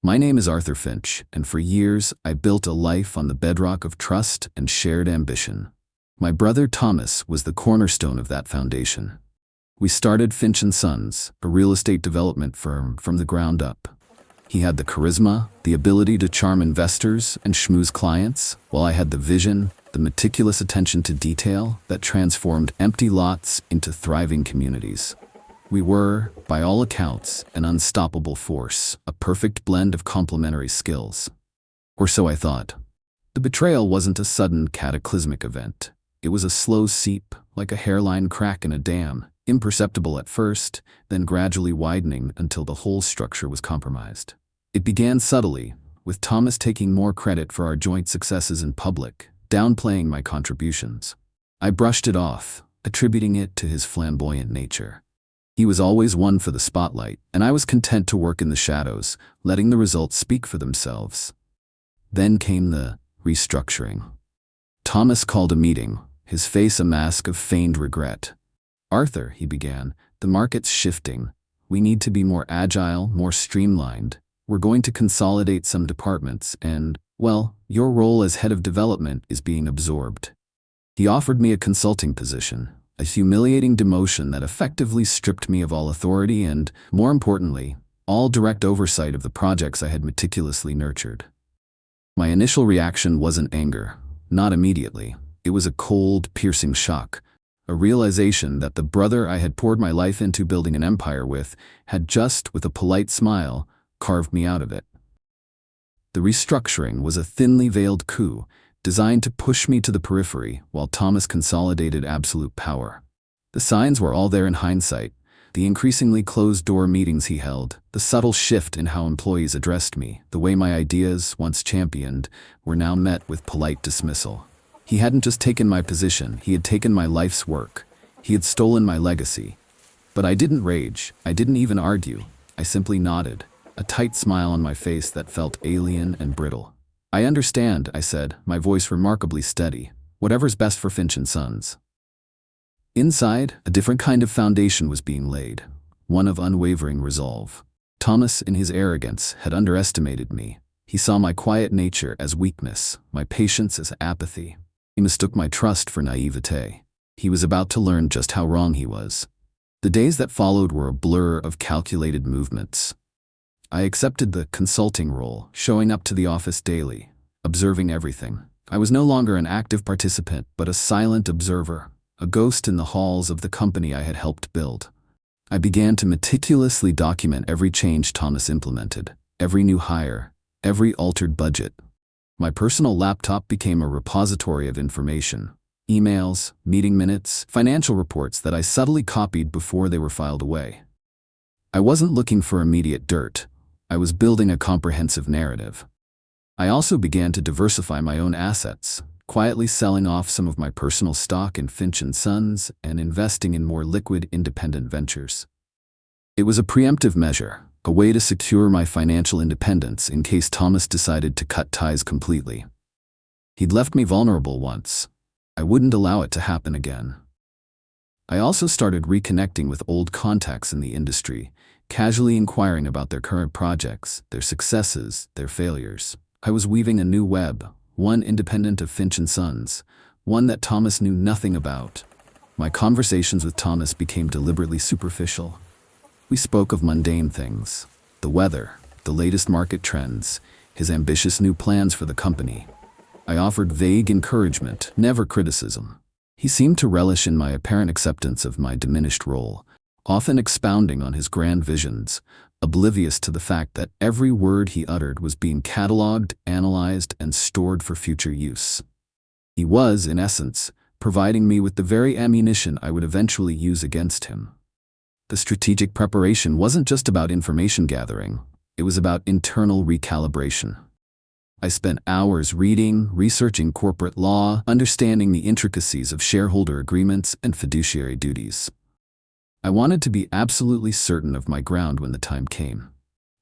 My name is Arthur Finch, and for years I built a life on the bedrock of trust and shared ambition. My brother Thomas was the cornerstone of that foundation. We started Finch & Sons, a real estate development firm, from the ground up. He had the charisma, the ability to charm investors and schmooze clients, while I had the vision, the meticulous attention to detail that transformed empty lots into thriving communities. We were, by all accounts, an unstoppable force, a perfect blend of complementary skills. Or so I thought. The betrayal wasn't a sudden, cataclysmic event. It was a slow seep, like a hairline crack in a dam, imperceptible at first, then gradually widening until the whole structure was compromised. It began subtly, with Thomas taking more credit for our joint successes in public, downplaying my contributions. I brushed it off, attributing it to his flamboyant nature. He was always one for the spotlight, and I was content to work in the shadows, letting the results speak for themselves. Then came the restructuring. Thomas called a meeting, his face a mask of feigned regret. "Arthur," he began, "the market's shifting. We need to be more agile, more streamlined. We're going to consolidate some departments and, well, your role as head of development is being absorbed." He offered me a consulting position, a humiliating demotion that effectively stripped me of all authority and, more importantly, all direct oversight of the projects I had meticulously nurtured. My initial reaction wasn't anger, not immediately. It was a cold, piercing shock, a realization that the brother I had poured my life into building an empire with had just, with a polite smile, carved me out of it. The restructuring was a thinly veiled coup, designed to push me to the periphery while Thomas consolidated absolute power. The signs were all there in hindsight: the increasingly closed-door meetings he held, the subtle shift in how employees addressed me, the way my ideas, once championed, were now met with polite dismissal. He hadn't just taken my position, he had taken my life's work. He had stolen my legacy. But I didn't rage, I didn't even argue. I simply nodded, a tight smile on my face that felt alien and brittle. "I understand," I said, my voice remarkably steady. "Whatever's best for Finch & Sons." Inside, a different kind of foundation was being laid, one of unwavering resolve. Thomas, in his arrogance, had underestimated me. He saw my quiet nature as weakness, my patience as apathy. He mistook my trust for naivete. He was about to learn just how wrong he was. The days that followed were a blur of calculated movements. I accepted the consulting role, showing up to the office daily, observing everything. I was no longer an active participant, but a silent observer, a ghost in the halls of the company I had helped build. I began to meticulously document every change Thomas implemented, every new hire, every altered budget. My personal laptop became a repository of information: emails, meeting minutes, financial reports that I subtly copied before they were filed away. I wasn't looking for immediate dirt. I was building a comprehensive narrative. I also began to diversify my own assets, quietly selling off some of my personal stock in Finch & Sons and investing in more liquid independent ventures. It was a preemptive measure, a way to secure my financial independence in case Thomas decided to cut ties completely. He'd left me vulnerable once. I wouldn't allow it to happen again. I also started reconnecting with old contacts in the industry, casually inquiring about their current projects, their successes, their failures. I was weaving a new web, one independent of Finch & Sons, one that Thomas knew nothing about. My conversations with Thomas became deliberately superficial. We spoke of mundane things: the weather, the latest market trends, his ambitious new plans for the company. I offered vague encouragement, never criticism. He seemed to relish in my apparent acceptance of my diminished role, often expounding on his grand visions, oblivious to the fact that every word he uttered was being cataloged, analyzed, and stored for future use. He was, in essence, providing me with the very ammunition I would eventually use against him. The strategic preparation wasn't just about information gathering, it was about internal recalibration. I spent hours reading, researching corporate law, understanding the intricacies of shareholder agreements and fiduciary duties. I wanted to be absolutely certain of my ground when the time came.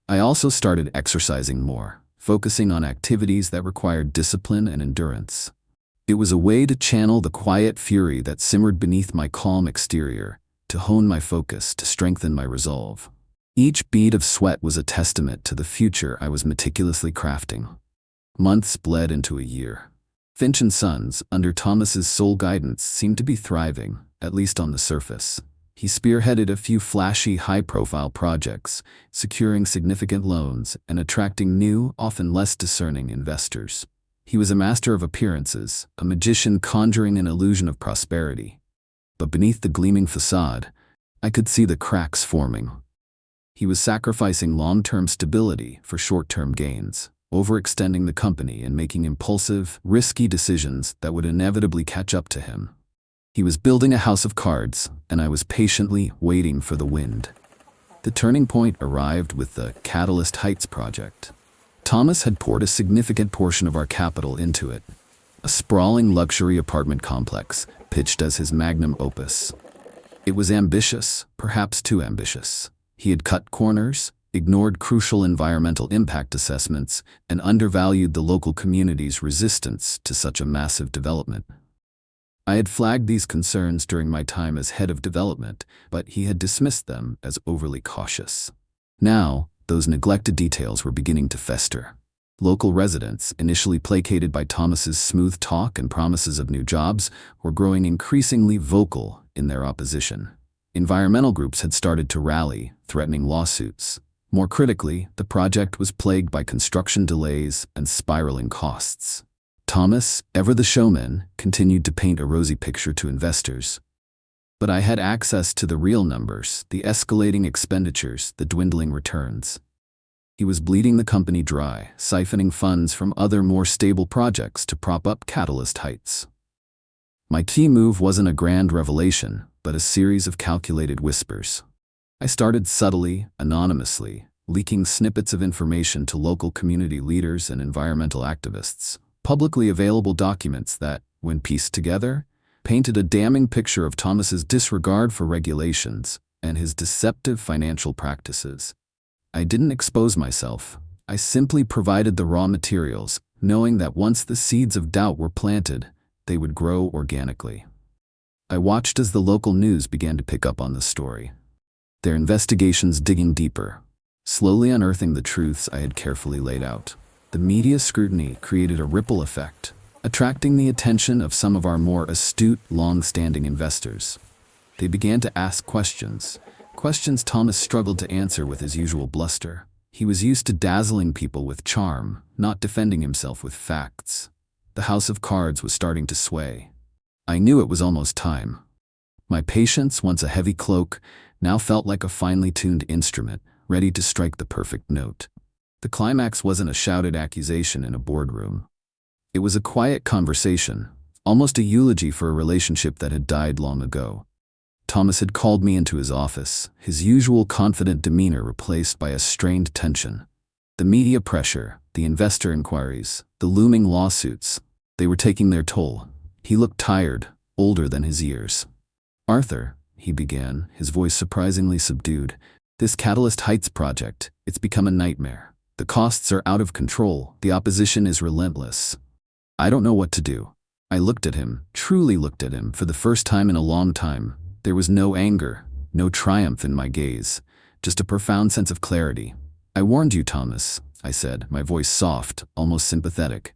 I also started exercising more, focusing on activities that required discipline and endurance. It was a way to channel the quiet fury that simmered beneath my calm exterior, to hone my focus, to strengthen my resolve. Each bead of sweat was a testament to the future I was meticulously crafting. Months bled into a year. Finch and Sons, under Thomas's sole guidance, seemed to be thriving, at least on the surface. He spearheaded a few flashy, high-profile projects, securing significant loans and attracting new, often less discerning investors. He was a master of appearances, a magician conjuring an illusion of prosperity. But beneath the gleaming facade, I could see the cracks forming. He was sacrificing long-term stability for short-term gains, overextending the company and making impulsive, risky decisions that would inevitably catch up to him. He was building a house of cards, and I was patiently waiting for the wind. The turning point arrived with the Catalyst Heights project. Thomas had poured a significant portion of our capital into it, a sprawling luxury apartment complex pitched as his magnum opus. It was ambitious, perhaps too ambitious. He had cut corners, ignored crucial environmental impact assessments, and undervalued the local community's resistance to such a massive development. I had flagged these concerns during my time as head of development, but he had dismissed them as overly cautious. Now, those neglected details were beginning to fester. Local residents, initially placated by Thomas's smooth talk and promises of new jobs, were growing increasingly vocal in their opposition. Environmental groups had started to rally, threatening lawsuits. More critically, the project was plagued by construction delays and spiraling costs. Thomas, ever the showman, continued to paint a rosy picture to investors. But I had access to the real numbers, the escalating expenditures, the dwindling returns. He was bleeding the company dry, siphoning funds from other more stable projects to prop up Catalyst Heights. My key move wasn't a grand revelation, but a series of calculated whispers. I started subtly, anonymously, leaking snippets of information to local community leaders and environmental activists, publicly available documents that, when pieced together, painted a damning picture of Thomas's disregard for regulations and his deceptive financial practices. I didn't expose myself. I simply provided the raw materials, knowing that once the seeds of doubt were planted, they would grow organically. I watched as the local news began to pick up on the story, their investigations digging deeper, slowly unearthing the truths I had carefully laid out. The media scrutiny created a ripple effect, attracting the attention of some of our more astute, long-standing investors. They began to ask questions Thomas struggled to answer with his usual bluster. He was used to dazzling people with charm, not defending himself with facts. The house of cards was starting to sway. I knew it was almost time. My patience, once a heavy cloak, now felt like a finely tuned instrument, ready to strike the perfect note. The climax wasn't a shouted accusation in a boardroom. It was a quiet conversation, almost a eulogy for a relationship that had died long ago. Thomas had called me into his office, his usual confident demeanor replaced by a strained tension. The media pressure, the investor inquiries, the looming lawsuits, they were taking their toll. He looked tired, older than his years. "Arthur," he began, his voice surprisingly subdued, "this Catalyst Heights project, it's become a nightmare. The costs are out of control, the opposition is relentless. I don't know what to do." I looked at him, truly looked at him, for the first time in a long time. There was no anger, no triumph in my gaze, just a profound sense of clarity. "I warned you, Thomas," I said, my voice soft, almost sympathetic.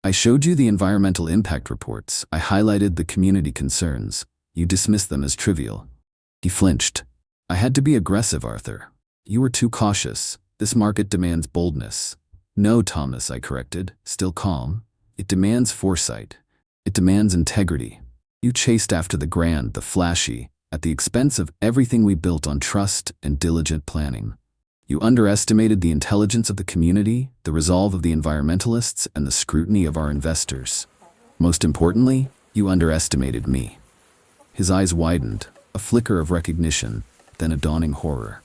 "I showed you the environmental impact reports. I highlighted the community concerns. You dismissed them as trivial." He flinched. "I had to be aggressive, Arthur. You were too cautious. This market demands boldness." "No, Thomas," I corrected, still calm. "It demands foresight. It demands integrity. You chased after the grand, the flashy, at the expense of everything we built on trust and diligent planning. You underestimated the intelligence of the community, the resolve of the environmentalists, and the scrutiny of our investors. Most importantly, you underestimated me." His eyes widened, a flicker of recognition, then a dawning horror.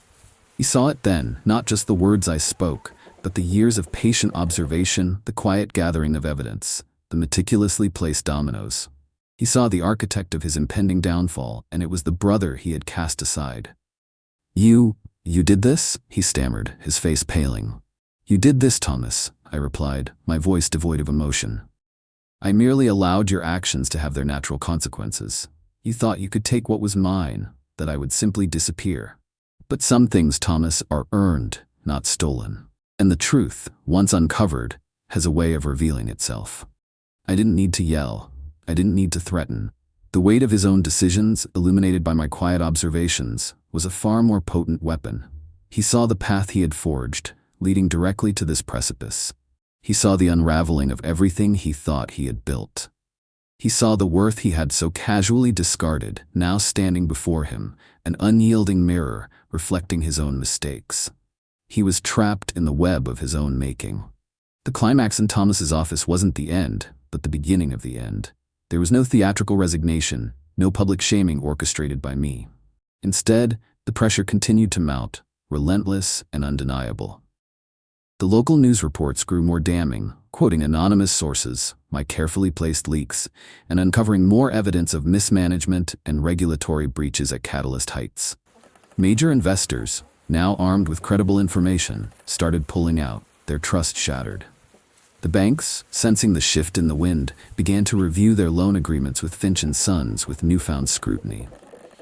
He saw it then, not just the words I spoke, but the years of patient observation, the quiet gathering of evidence, the meticulously placed dominoes. He saw the architect of his impending downfall, and it was the brother he had cast aside. You did this?" he stammered, his face paling. "You did this, Thomas," I replied, my voice devoid of emotion. "I merely allowed your actions to have their natural consequences. You thought you could take what was mine, that I would simply disappear. But some things, Thomas, are earned, not stolen. And the truth, once uncovered, has a way of revealing itself. I didn't need to yell. I didn't need to threaten. The weight of his own decisions, illuminated by my quiet observations, was a far more potent weapon. He saw the path he had forged, leading directly to this precipice. He saw the unraveling of everything he thought he had built. He saw the worth he had so casually discarded, now standing before him, an unyielding mirror reflecting his own mistakes. He was trapped in the web of his own making. The climax in Thomas's office wasn't the end, but the beginning of the end. There was no theatrical resignation, no public shaming orchestrated by me. Instead, the pressure continued to mount, relentless and undeniable. The local news reports grew more damning, quoting anonymous sources, my carefully placed leaks, and uncovering more evidence of mismanagement and regulatory breaches at Catalyst Heights. Major investors, now armed with credible information, started pulling out, their trust shattered. The banks, sensing the shift in the wind, began to review their loan agreements with Finch and Sons with newfound scrutiny.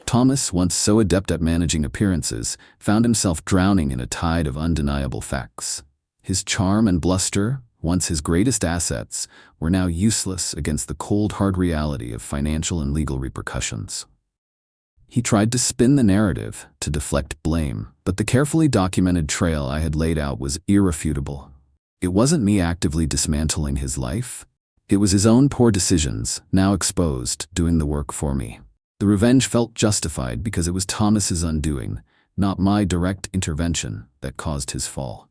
Thomas, once so adept at managing appearances, found himself drowning in a tide of undeniable facts. His charm and bluster, once his greatest assets, were now useless against the cold, hard reality of financial and legal repercussions. He tried to spin the narrative, to deflect blame, but the carefully documented trail I had laid out was irrefutable. It wasn't me actively dismantling his life. It was his own poor decisions, now exposed, doing the work for me. The revenge felt justified because it was Thomas's undoing, not my direct intervention, that caused his fall.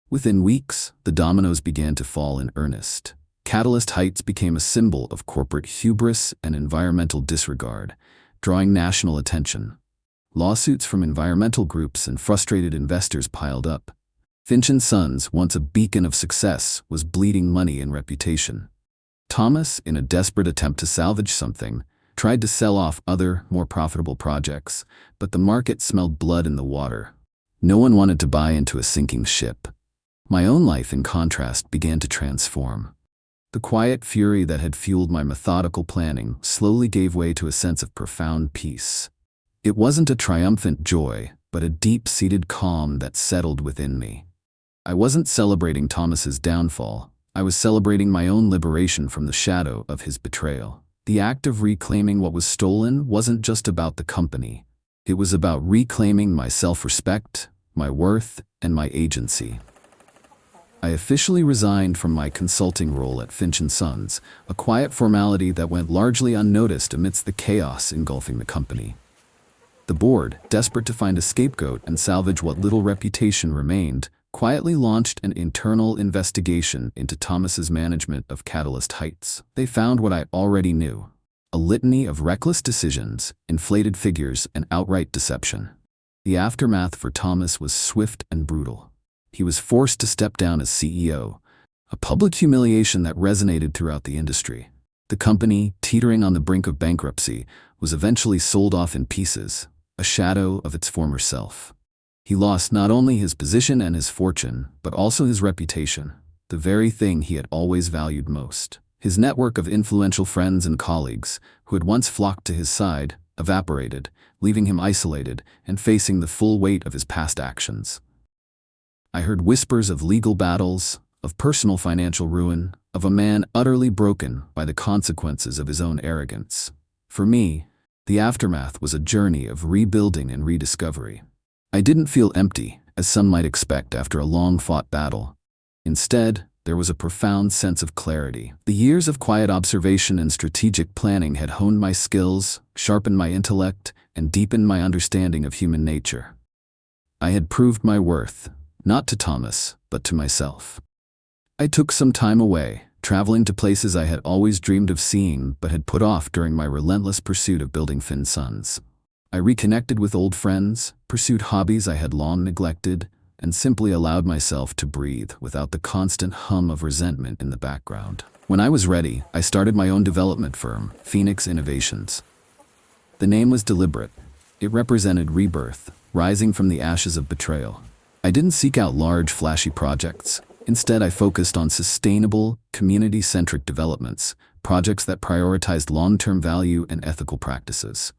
Within weeks, the dominoes began to fall in earnest. Catalyst Heights became a symbol of corporate hubris and environmental disregard, drawing national attention. Lawsuits from environmental groups and frustrated investors piled up. Finch and Sons, once a beacon of success, was bleeding money and reputation. Thomas, in a desperate attempt to salvage something, tried to sell off other, more profitable projects, but the market smelled blood in the water. No one wanted to buy into a sinking ship. My own life, in contrast, began to transform. The quiet fury that had fueled my methodical planning slowly gave way to a sense of profound peace. It wasn't a triumphant joy, but a deep-seated calm that settled within me. I wasn't celebrating Thomas's downfall. I was celebrating my own liberation from the shadow of his betrayal. The act of reclaiming what was stolen wasn't just about the company. It was about reclaiming my self-respect, my worth, and my agency. I officially resigned from my consulting role at Finch and Sons, a quiet formality that went largely unnoticed amidst the chaos engulfing the company. The board, desperate to find a scapegoat and salvage what little reputation remained, quietly launched an internal investigation into Thomas's management of Catalyst Heights. They found what I already knew: a litany of reckless decisions, inflated figures, and outright deception. The aftermath for Thomas was swift and brutal. He was forced to step down as CEO, a public humiliation that resonated throughout the industry. The company, teetering on the brink of bankruptcy, was eventually sold off in pieces, a shadow of its former self. He lost not only his position and his fortune, but also his reputation, the very thing he had always valued most. His network of influential friends and colleagues, who had once flocked to his side, evaporated, leaving him isolated and facing the full weight of his past actions. I heard whispers of legal battles, of personal financial ruin, of a man utterly broken by the consequences of his own arrogance. For me, the aftermath was a journey of rebuilding and rediscovery. I didn't feel empty, as some might expect after a long-fought battle. Instead, there was a profound sense of clarity. The years of quiet observation and strategic planning had honed my skills, sharpened my intellect, and deepened my understanding of human nature. I had proved my worth, not to Thomas, but to myself. I took some time away, traveling to places I had always dreamed of seeing but had put off during my relentless pursuit of building Finch Sons. I reconnected with old friends, pursued hobbies I had long neglected, and simply allowed myself to breathe without the constant hum of resentment in the background. When I was ready, I started my own development firm, Phoenix Innovations. The name was deliberate. It represented rebirth, rising from the ashes of betrayal. I didn't seek out large, flashy projects. Instead, I focused on sustainable, community-centric developments, projects that prioritized long-term value and ethical practices.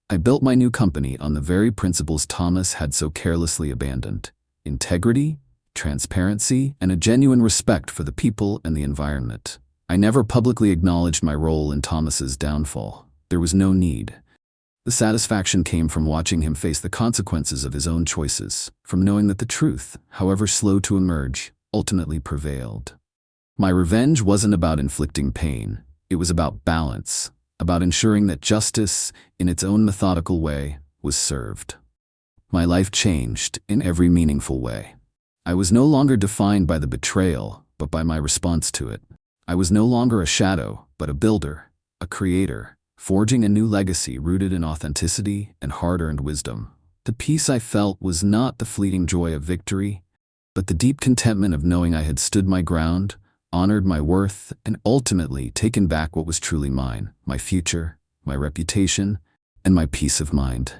I built my new company on the very principles Thomas had so carelessly abandoned: integrity, transparency, and a genuine respect for the people and the environment. I never publicly acknowledged my role in Thomas's downfall. There was no need. The satisfaction came from watching him face the consequences of his own choices, from knowing that the truth, however slow to emerge, ultimately prevailed. My revenge wasn't about inflicting pain. It was about balance, about ensuring that justice, in its own methodical way, was served. My life changed in every meaningful way. I was no longer defined by the betrayal, but by my response to it. I was no longer a shadow, but a builder, a creator, forging a new legacy rooted in authenticity and hard-earned wisdom. The peace I felt was not the fleeting joy of victory, but the deep contentment of knowing I had stood my ground, honored my worth, and ultimately taken back what was truly mine: my future, my reputation, and my peace of mind.